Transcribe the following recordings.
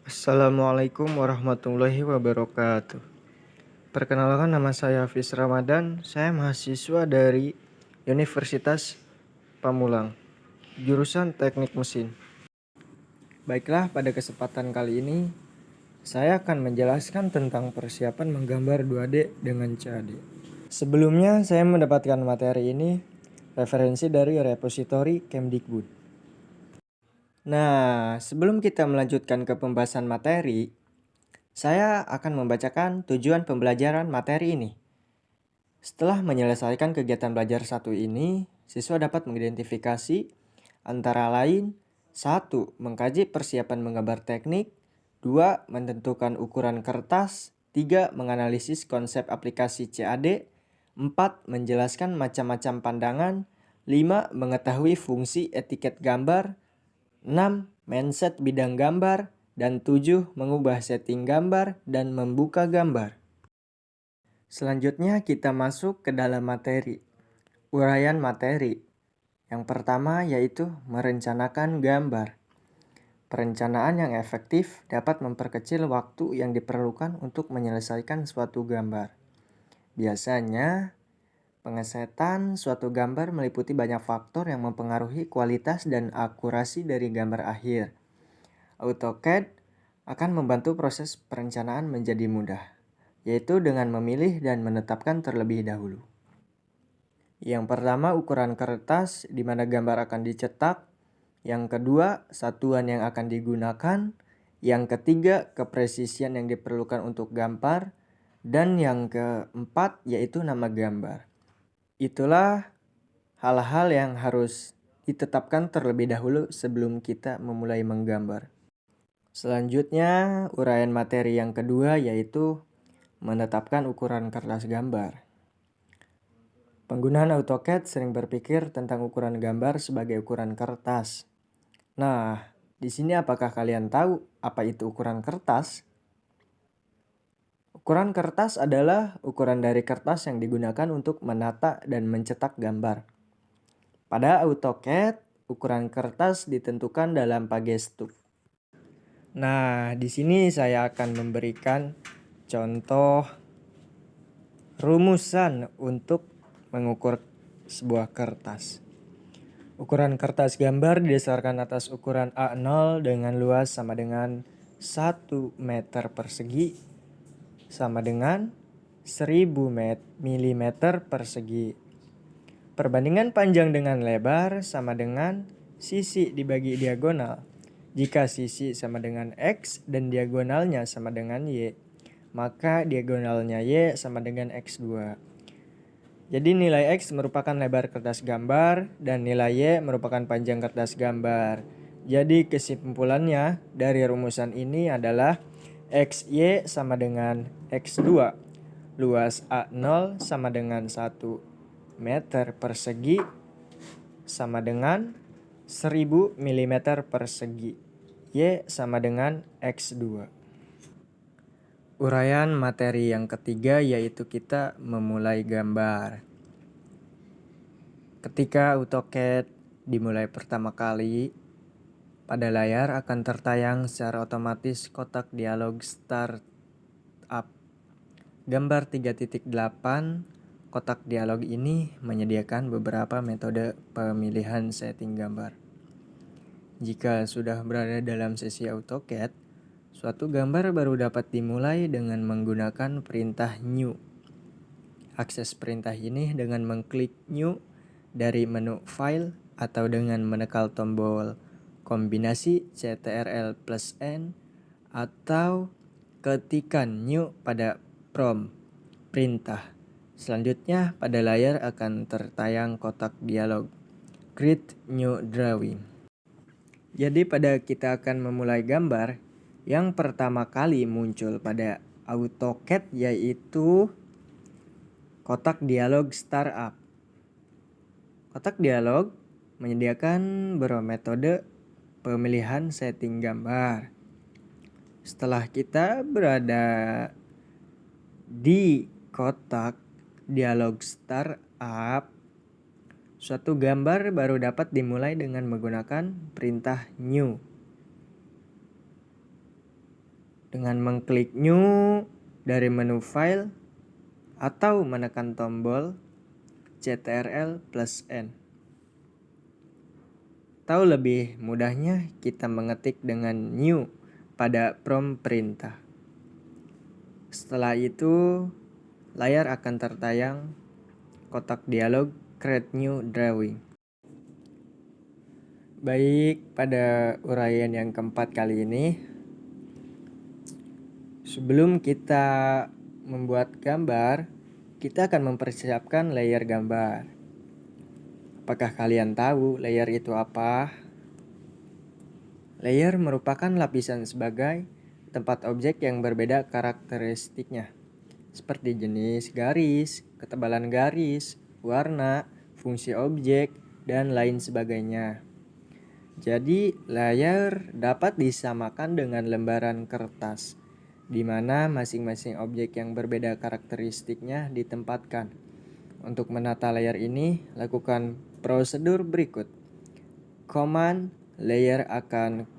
Assalamualaikum warahmatullahi wabarakatuh. Perkenalkan, nama saya Hafiz Ramadan. Saya mahasiswa dari Universitas Pamulang, jurusan Teknik Mesin. Baiklah, pada kesempatan kali ini saya akan menjelaskan tentang persiapan menggambar 2D dengan CAD. Sebelumnya saya mendapatkan materi ini referensi dari repositori Kemdikbud. Nah, sebelum kita melanjutkan ke pembahasan materi, saya akan membacakan tujuan pembelajaran materi ini. Setelah menyelesaikan kegiatan belajar satu ini, siswa dapat mengidentifikasi antara lain 1. Mengkaji persiapan menggambar teknik, 2. Menentukan ukuran kertas, 3. Menganalisis konsep aplikasi CAD, 4. Menjelaskan macam-macam pandangan, 5. Mengetahui fungsi etiket gambar, 6. Mindset bidang gambar, dan 7. Mengubah setting gambar dan membuka gambar. Selanjutnya kita masuk ke dalam materi. Uraian materi. Yang pertama yaitu merencanakan gambar. Perencanaan yang efektif dapat memperkecil waktu yang diperlukan untuk menyelesaikan suatu gambar. Biasanya, pengesetan suatu gambar meliputi banyak faktor yang mempengaruhi kualitas dan akurasi dari gambar akhir. AutoCAD akan membantu proses perencanaan menjadi mudah, yaitu dengan memilih dan menetapkan terlebih dahulu. Yang pertama, ukuran kertas di mana gambar akan dicetak. Yang kedua, satuan yang akan digunakan. Yang ketiga, kepresisian yang diperlukan untuk gambar. Dan yang keempat, yaitu nama gambar. Itulah hal-hal yang harus ditetapkan terlebih dahulu sebelum kita memulai menggambar. Selanjutnya, uraian materi yang kedua yaitu menetapkan ukuran kertas gambar. Penggunaan AutoCAD sering berpikir tentang ukuran gambar sebagai ukuran kertas. Nah, di sini apakah kalian tahu apa itu ukuran kertas? Ukuran kertas adalah ukuran dari kertas yang digunakan untuk menata dan mencetak gambar. Pada AutoCAD, ukuran kertas ditentukan dalam pagestu. Nah, di sini saya akan memberikan contoh rumusan untuk mengukur sebuah kertas. Ukuran kertas gambar didasarkan atas ukuran A0 dengan luas sama dengan 1 meter persegi sama dengan 1000 mm persegi. Perbandingan panjang dengan lebar sama dengan sisi dibagi diagonal. Jika sisi sama dengan X dan diagonalnya sama dengan Y, maka diagonalnya Y sama dengan X2. Jadi nilai X merupakan lebar kertas gambar dan nilai Y merupakan panjang kertas gambar. Jadi kesimpulannya dari rumusan ini adalah XY sama dengan X2. Luas A0 sama dengan 1 meter persegi sama dengan 1000 mm persegi. Y sama dengan X2. Uraian materi yang ketiga yaitu kita memulai gambar. Ketika AutoCAD dimulai pertama kali, pada layar akan tertayang secara otomatis kotak dialog Startup. Gambar 3.8, kotak dialog ini menyediakan beberapa metode pemilihan setting gambar. Jika sudah berada dalam sesi AutoCAD, suatu gambar baru dapat dimulai dengan menggunakan perintah New. Akses perintah ini dengan mengklik New dari menu File atau dengan menekan tombol kombinasi Ctrl+N atau ketikan New pada prompt perintah. Selanjutnya pada layar akan tertayang kotak dialog Create New Drawing. Jadi pada kita akan memulai gambar, yang pertama kali muncul pada AutoCAD yaitu kotak dialog Startup. Kotak dialog menyediakan beberapa metode pemilihan setting gambar. Setelah kita berada di kotak dialog Startup, suatu gambar baru dapat dimulai dengan menggunakan perintah New. dengan mengklik New dari menu File atau menekan tombol Ctrl+N. Tahu lebih mudahnya kita mengetik dengan New pada prompt perintah. Setelah itu, layar akan tertayang kotak dialog Create New Drawing. Baik, pada uraian yang keempat kali ini, sebelum kita membuat gambar, kita akan mempersiapkan layer gambar. Apakah kalian tahu layer itu apa? Layer merupakan lapisan sebagai tempat objek yang berbeda karakteristiknya, seperti jenis garis, ketebalan garis, warna, fungsi objek, dan lain sebagainya. Jadi, layer dapat disamakan dengan lembaran kertas, di mana masing-masing objek yang berbeda karakteristiknya ditempatkan. Untuk menata layer ini, lakukan prosedur berikut. Command layer akan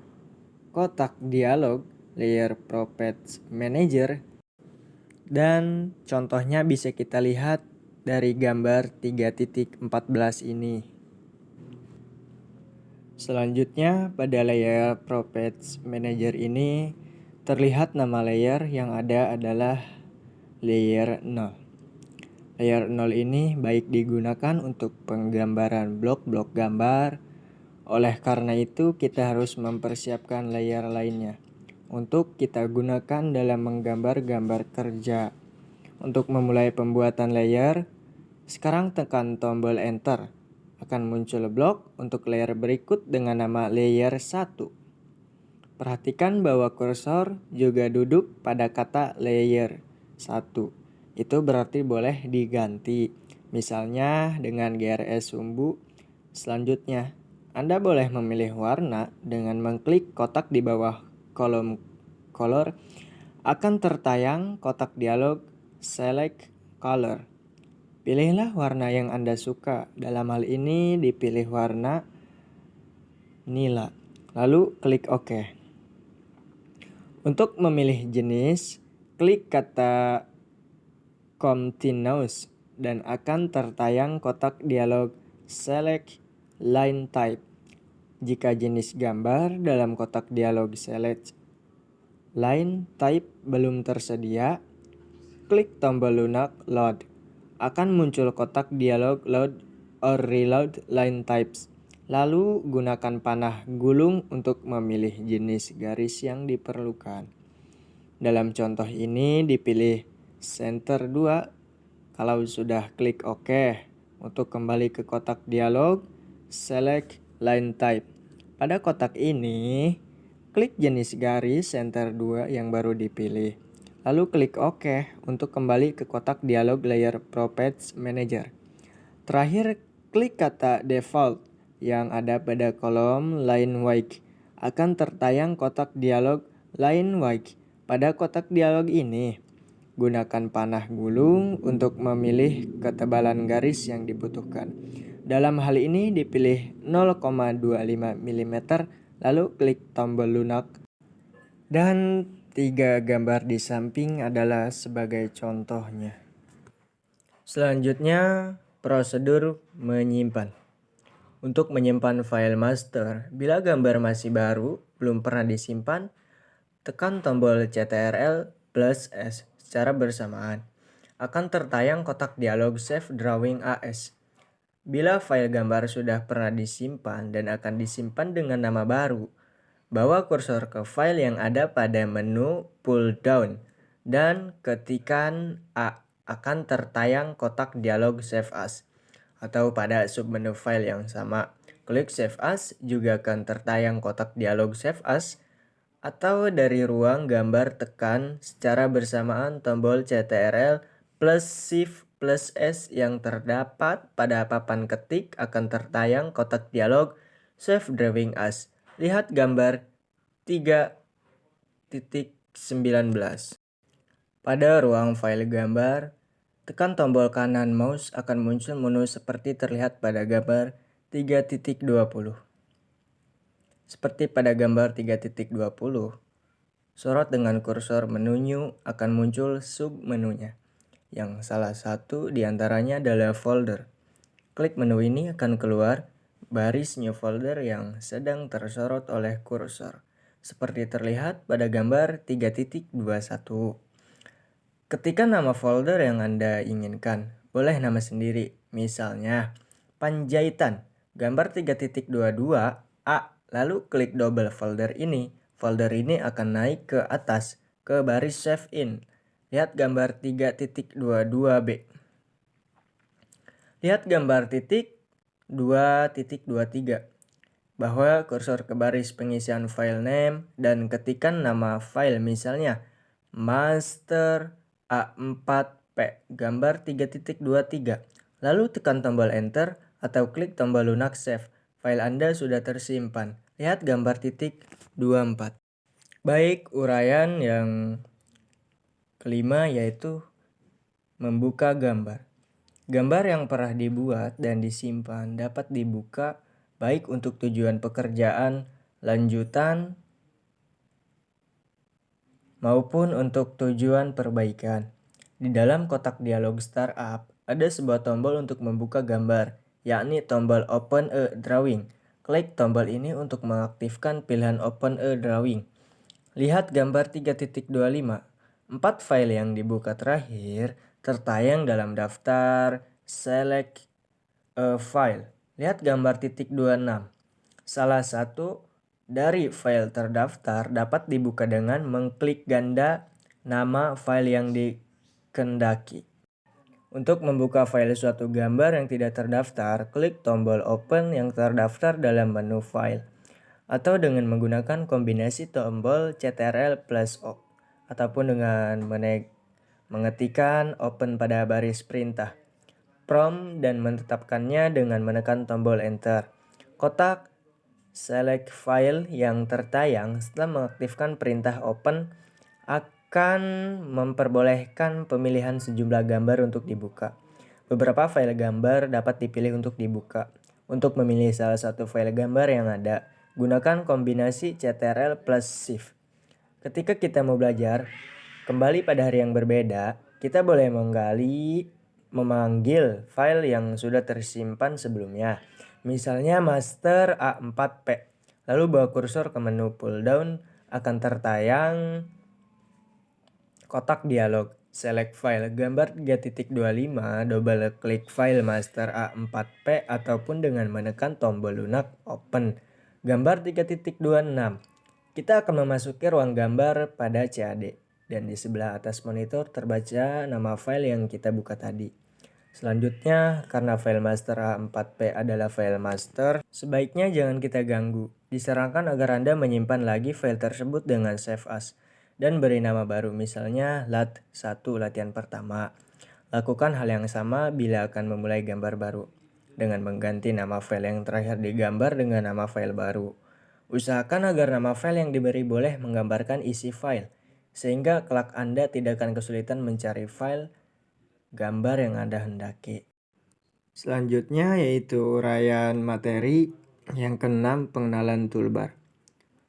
kotak dialog layer properties manager, dan contohnya bisa kita lihat dari gambar 3.14 ini. Selanjutnya, pada layer properties manager ini terlihat nama layer yang ada adalah layer 0. Layer 0 ini baik digunakan untuk penggambaran blok-blok gambar. Oleh karena itu, kita harus mempersiapkan layer lainnya untuk kita gunakan dalam menggambar gambar kerja. Untuk memulai pembuatan layer, sekarang tekan tombol Enter. Akan muncul blok untuk layer berikut dengan nama layer 1. Perhatikan bahwa kursor juga duduk pada kata layer 1. Itu berarti boleh diganti. Misalnya dengan GRS sumbu. Selanjutnya, Anda boleh memilih warna dengan mengklik kotak di bawah kolom color. Akan tertayang kotak dialog Select Color. Pilihlah warna yang Anda suka. Dalam hal ini dipilih warna nila. Lalu klik OK. Untuk memilih jenis, klik kata Continuous dan akan tertayang kotak dialog Select Line Type. Jika jenis gambar dalam kotak dialog Select Line Type belum tersedia, klik tombol lunak Load. Akan muncul kotak dialog Load or Reload Line Types. Lalu gunakan panah gulung untuk memilih jenis garis yang diperlukan. Dalam contoh ini dipilih Center 2. Kalau sudah klik OK, untuk kembali ke kotak dialog, Select Line Type. Pada kotak ini, klik jenis garis Center 2 yang baru dipilih. Lalu klik OK untuk kembali ke kotak dialog layer properties manager. Terakhir, klik kata default yang ada pada kolom line wake. Akan tertayang kotak dialog line wake. Pada kotak dialog ini, gunakan panah gulung untuk memilih ketebalan garis yang dibutuhkan. Dalam hal ini dipilih 0,25 mm, lalu klik tombol lunak. Dan 3 gambar di samping adalah sebagai contohnya. Selanjutnya, prosedur menyimpan. Untuk menyimpan file master, bila gambar masih baru, belum pernah disimpan, tekan tombol Ctrl+S secara bersamaan. Akan tertayang kotak dialog Save Drawing AS. Bila file gambar sudah pernah disimpan dan akan disimpan dengan nama baru, bawa kursor ke file yang ada pada menu pull down dan ketikkan A. Akan tertayang kotak dialog Save As. Atau pada submenu file yang sama, klik Save As juga akan tertayang kotak dialog Save As. Atau dari ruang gambar tekan secara bersamaan tombol Ctrl+Shift+S yang terdapat pada papan ketik akan tertayang kotak dialog Save Drawing As. Lihat gambar 3.19. Pada ruang file gambar, tekan tombol kanan mouse akan muncul menu seperti terlihat pada gambar 3.20. Seperti pada gambar 3.20, Sorot dengan kursor menu New akan muncul sub-menunya, yang salah satu diantaranya adalah folder. Klik menu ini akan keluar baris new folder yang sedang tersorot oleh kursor, seperti terlihat pada gambar 3.21. Ketikkan nama folder yang Anda inginkan, boleh nama sendiri, misalnya Panjaitan, gambar 3.22 A, lalu klik double folder ini. Folder ini akan naik ke atas, ke baris save in. Lihat gambar 3.22B. Lihat gambar titik 2.23, bahwa kursor ke baris pengisian file name dan ketikkan nama file, misalnya master A4P gambar 3.23. Lalu tekan tombol enter atau klik tombol lunak save. File Anda sudah tersimpan. Lihat gambar titik 24. Baik, uraian yang kelima yaitu membuka gambar. Gambar yang pernah dibuat dan disimpan dapat dibuka baik untuk tujuan pekerjaan lanjutan maupun untuk tujuan perbaikan. Di dalam kotak dialog startup, ada sebuah tombol untuk membuka gambar, yakni tombol Open a Drawing. Klik tombol ini untuk mengaktifkan pilihan Open a Drawing. Lihat gambar 3.25. 4 file yang dibuka terakhir tertayang dalam daftar Select a File. Lihat gambar titik 26. Salah satu dari file terdaftar dapat dibuka dengan mengklik ganda nama file yang dikendaki. Untuk membuka file suatu gambar yang tidak terdaftar, klik tombol Open yang terdaftar dalam menu File, atau dengan menggunakan kombinasi tombol Ctrl+O, ataupun dengan mengetikkan Open pada baris perintah prompt dan menetapkannya dengan menekan tombol Enter. Kotak Select File yang tertayang setelah mengaktifkan perintah Open akan memperbolehkan pemilihan sejumlah gambar untuk dibuka. Beberapa file gambar dapat dipilih untuk dibuka. Untuk memilih salah satu file gambar yang ada, gunakan kombinasi Ctrl+Shift. Ketika kita mau belajar kembali pada hari yang berbeda, kita boleh memanggil file yang sudah tersimpan sebelumnya. Misalnya master A4P. Lalu bawa kursor ke menu pull down, akan tertayang kotak dialog select file gambar 3.25, double klik file master A4P ataupun dengan menekan tombol lunak open gambar 3.26. Kita akan memasuki ruang gambar pada CAD dan di sebelah atas monitor terbaca nama file yang kita buka tadi. Selanjutnya, karena file master A4P adalah file master, sebaiknya jangan kita ganggu. Disarankan agar Anda menyimpan lagi file tersebut dengan save as dan beri nama baru, misalnya lat1 latihan pertama. Lakukan hal yang sama bila akan memulai gambar baru, dengan mengganti nama file yang terakhir digambar dengan nama file baru. Usahakan agar nama file yang diberi boleh menggambarkan isi file, sehingga kelak Anda tidak akan kesulitan mencari file gambar yang Anda hendaki. Selanjutnya yaitu uraian materi yang keenam, pengenalan toolbar.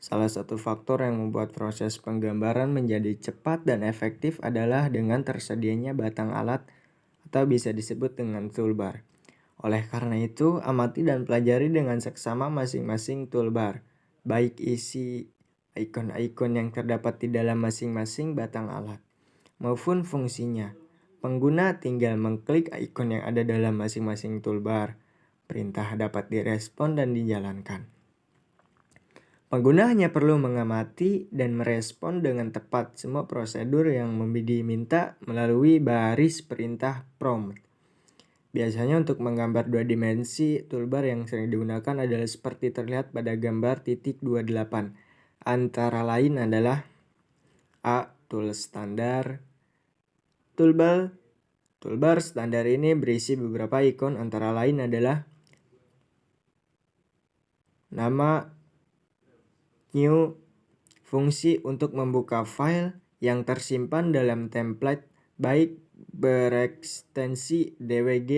Salah satu faktor yang membuat proses penggambaran menjadi cepat dan efektif adalah dengan tersedianya batang alat atau bisa disebut dengan toolbar. Oleh karena itu, amati dan pelajari dengan seksama masing-masing toolbar, baik isi ikon-ikon yang terdapat di dalam masing-masing batang alat, maupun fungsinya. Pengguna tinggal mengklik ikon yang ada dalam masing-masing toolbar. Perintah dapat direspon dan dijalankan. Pengguna hanya perlu mengamati dan merespon dengan tepat semua prosedur yang diminta melalui baris perintah prompt. Biasanya untuk menggambar 2 dimensi, toolbar yang sering digunakan adalah seperti terlihat pada gambar titik 28. Antara lain adalah A. Tool standar. Toolbar standar ini berisi beberapa ikon, antara lain adalah nama, new, fungsi untuk membuka file yang tersimpan dalam template baik berekstensi DWG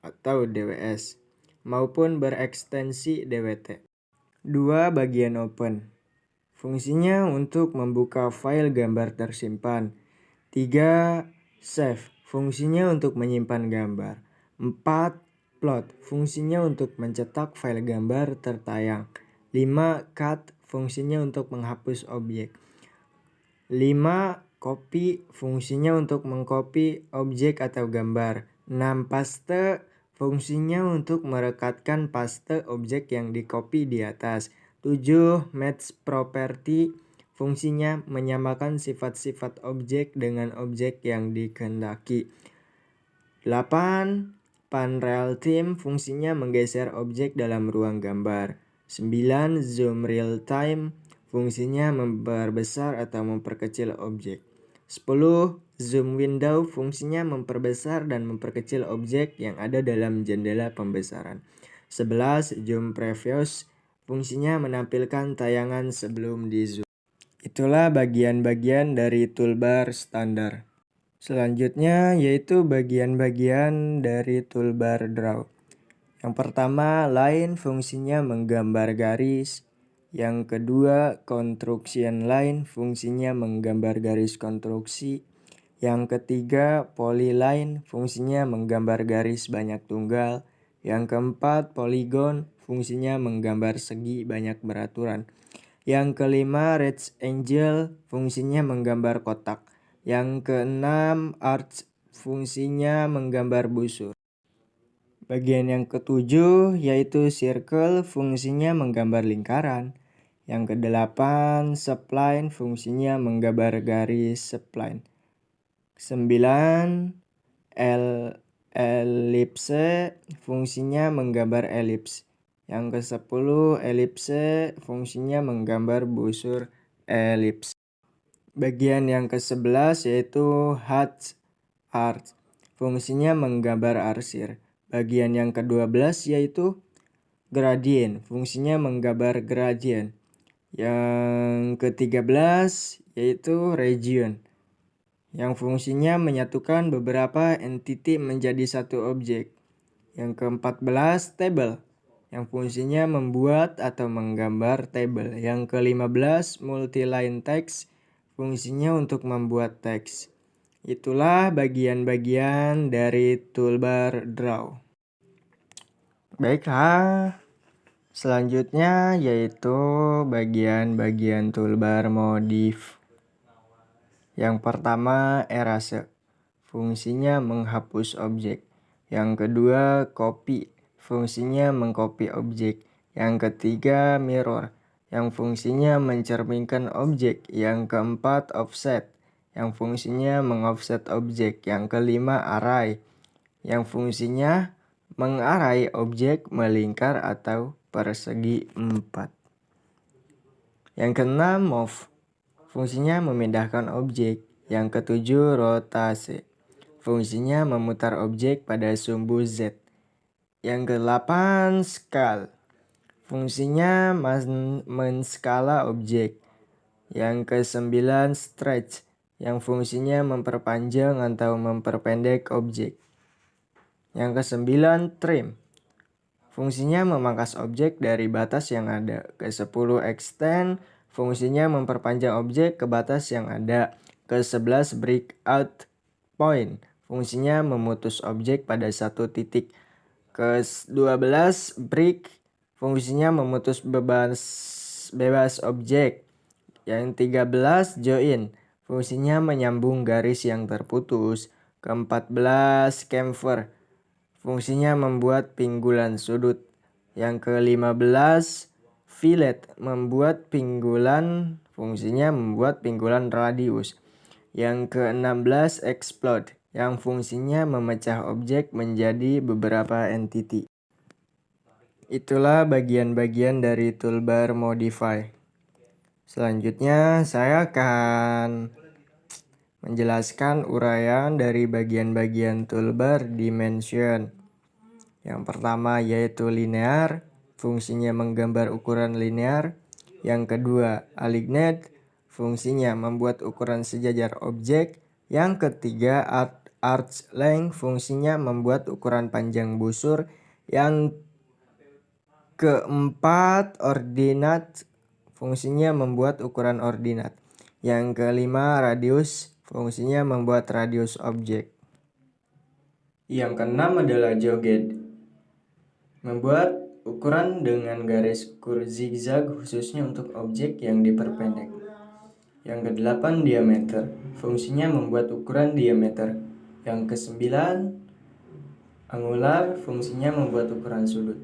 atau DWS maupun berekstensi DWT. 2. Bagian open. fungsinya untuk membuka file gambar tersimpan. 3. Save, fungsinya untuk menyimpan gambar. 4. Plot, fungsinya untuk mencetak file gambar tertayang. 5. Cut, fungsinya untuk menghapus objek. 5. Copy, fungsinya untuk mengcopy objek atau gambar. 6. Paste, fungsinya untuk merekatkan paste objek yang di-copy di atas. 7. Match property, fungsinya menyamakan sifat-sifat objek dengan objek yang dikehendaki. 8. Pan real time, fungsinya menggeser objek dalam ruang gambar. 9. Zoom real time, fungsinya memperbesar atau memperkecil objek. 10. Zoom window, fungsinya memperbesar dan memperkecil objek yang ada dalam jendela pembesaran. 11. Zoom previous, fungsinya menampilkan tayangan sebelum di zoom. Itulah bagian-bagian dari toolbar standar. Selanjutnya yaitu bagian-bagian dari toolbar draw. Yang pertama, line, fungsinya menggambar garis. Yang kedua, construction line, fungsinya menggambar garis konstruksi. Yang ketiga, polyline, fungsinya menggambar garis banyak tunggal. Yang keempat, polygon, fungsinya menggambar segi banyak beraturan. Yang kelima, rectangle, fungsinya menggambar kotak. Yang keenam, arch, fungsinya menggambar busur. Bagian yang ketujuh yaitu circle, fungsinya menggambar lingkaran. Yang kedelapan, spline, fungsinya menggambar garis spline. 9. Ellipse, fungsinya menggambar elips. Yang ke-10, ellipse, fungsinya menggambar busur elips. Bagian yang ke-11 yaitu hatch arch, fungsinya menggambar arsir. Bagian yang ke-12 yaitu gradient, fungsinya menggambar gradient. Yang ke-13 yaitu region, yang fungsinya menyatukan beberapa entity menjadi satu objek. Yang ke-14 table, yang fungsinya membuat atau menggambar table. Yang ke-15 multi-line text, fungsinya untuk membuat teks. Itulah bagian-bagian dari toolbar draw. Baiklah, selanjutnya yaitu bagian-bagian toolbar modif. Yang pertama, erase, fungsinya menghapus objek. Yang kedua, copy, fungsinya mengcopy objek. Yang ketiga, mirror, yang fungsinya mencerminkan objek. Yang keempat, offset, yang fungsinya mengoffset objek. Yang kelima, array, yang fungsinya mengarai objek melingkar atau persegi 4. Yang keenam, move, fungsinya memindahkan objek. Yang ketujuh, rotasi, fungsinya memutar objek pada sumbu Z. Yang ke-8, scale, fungsinya menskala objek. Yang ke-9, stretch, yang fungsinya memperpanjang atau memperpendek objek. Yang ke-9, trim, fungsinya memangkas objek dari batas yang ada. Ke-10, extend, fungsinya memperpanjang objek ke batas yang ada. Ke-11, breakout point, fungsinya memutus objek pada satu titik. Ke-12, break, fungsinya memutus bebas objek. Yang 13, join, fungsinya menyambung garis yang terputus. Ke-14, chamfer, fungsinya membuat pinggulan sudut. Yang ke-15, fillet, membuat pinggulan, fungsinya membuat pinggulan radius. Yang ke-16, explode, yang fungsinya memecah objek menjadi beberapa entity. Itulah bagian-bagian dari toolbar modify. Selanjutnya saya akan menjelaskan uraian dari bagian-bagian toolbar dimension. Yang pertama yaitu linear, fungsinya menggambar ukuran linear. Yang kedua, alignate, fungsinya membuat ukuran sejajar objek. Yang ketiga, arch length, fungsinya membuat ukuran panjang busur. Yang keempat, ordinate, fungsinya membuat ukuran ordinat. Yang kelima, radius, fungsinya membuat radius objek. Yang keenam adalah joget, membuat ukuran dengan garis ukur zigzag khususnya untuk objek yang diperpendek. Yang kedelapan, diameter, fungsinya membuat ukuran diameter. Yang kesembilan, angular, fungsinya membuat ukuran sudut.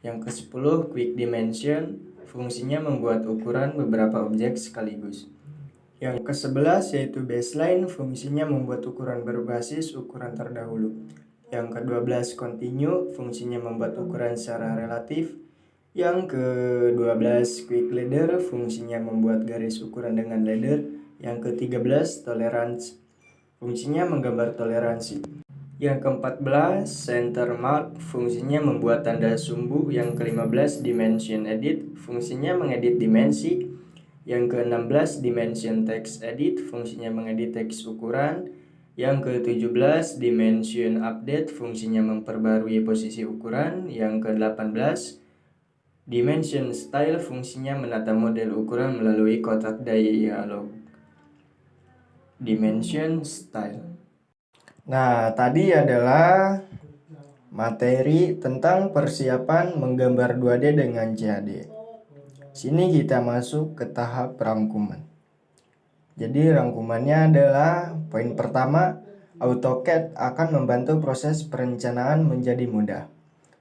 Yang ke-10, quick dimension, fungsinya membuat ukuran beberapa objek sekaligus. Yang ke-11 yaitu baseline, fungsinya membuat ukuran berbasis ukuran terdahulu. Yang ke-12 continue, fungsinya membuat ukuran secara relatif. Yang ke-12 quick ladder, fungsinya membuat garis ukuran dengan ladder. Yang ke-13 tolerance, fungsinya menggambar toleransi. Yang ke-14 center mark, fungsinya membuat tanda sumbu. Yang ke-15 dimension edit, fungsinya mengedit dimensi. Yang ke-16 dimension text edit, fungsinya mengedit teks ukuran. Yang ke-17 dimension update, fungsinya memperbarui posisi ukuran. Yang ke-18 dimension style, fungsinya menata model ukuran melalui kotak dialog. Dimension style. Nah, tadi adalah materi tentang persiapan menggambar 2D dengan CAD. Sini kita masuk ke tahap rangkuman. Jadi rangkumannya adalah poin pertama, AutoCAD akan membantu proses perencanaan menjadi mudah.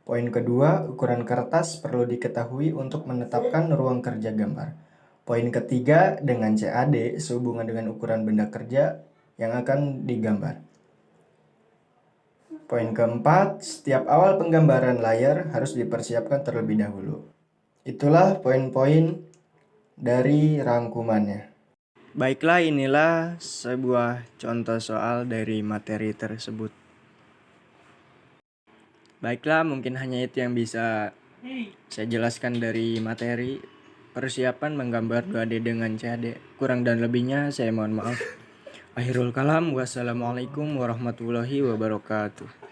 Poin kedua, ukuran kertas perlu diketahui untuk menetapkan ruang kerja gambar. Poin ketiga, dengan CAD sehubungan dengan ukuran benda kerja yang akan digambar. Poin keempat, setiap awal penggambaran layar harus dipersiapkan terlebih dahulu. Itulah poin-poin dari rangkumannya. Baiklah, inilah sebuah contoh soal dari materi tersebut. Baiklah, mungkin hanya itu yang bisa saya jelaskan dari materi persiapan menggambar 2D dengan CAD. Kurang dan lebihnya saya mohon maaf. Akhirul kalam, wassalamualaikum warahmatullahi wabarakatuh.